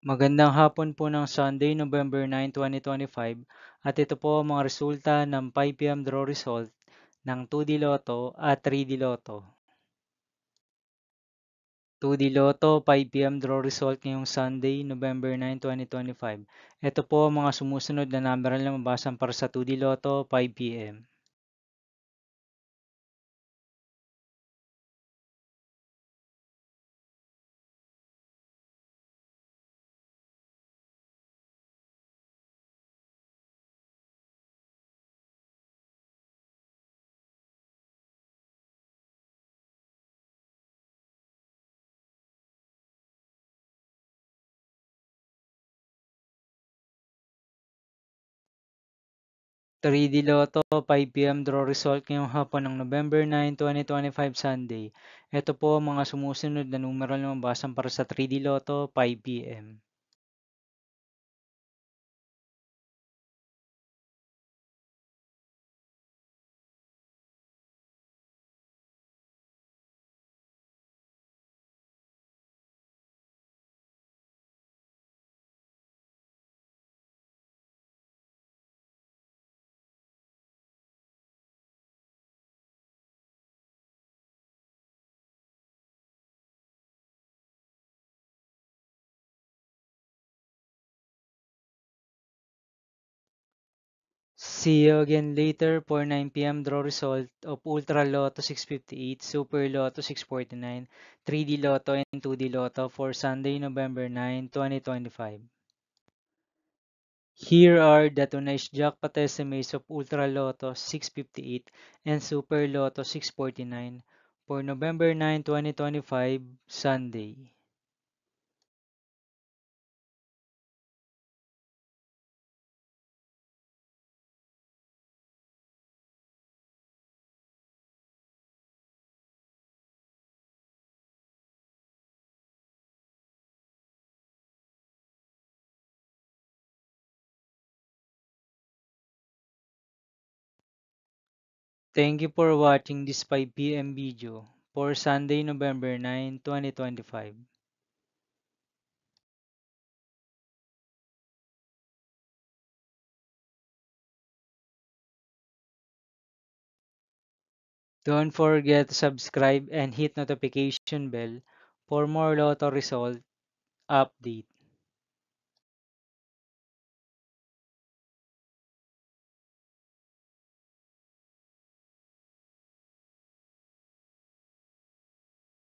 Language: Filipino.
Magandang hapon po ng Sunday, November 9, 2025 at ito po ang mga resulta ng 5 PM draw result ng 2D Lotto at 3D Lotto. 2D Lotto 5 PM draw result ngayong Sunday, November 9, 2025. Ito po ang mga sumusunod na number na mabasan para sa 2D Lotto 5 PM. 3D Lotto 5 PM draw result ngayong hapon ng November 9, 2025 Sunday. Ito po ang mga sumusunod na numero na mabasan para sa 3D Lotto 5 PM. See you again later for 9 PM draw result of Ultra Lotto 658, Super Lotto 649, 3D Lotto and 2D Lotto for Sunday, November 9, 2025. Here are the tonight's jackpot estimates of Ultra Lotto 658 and Super Lotto 649 for November 9, 2025, Sunday. Thank you for watching this 5 PM video for Sunday, November 9, 2025. Don't forget to subscribe and hit notification bell for more Lotto result update.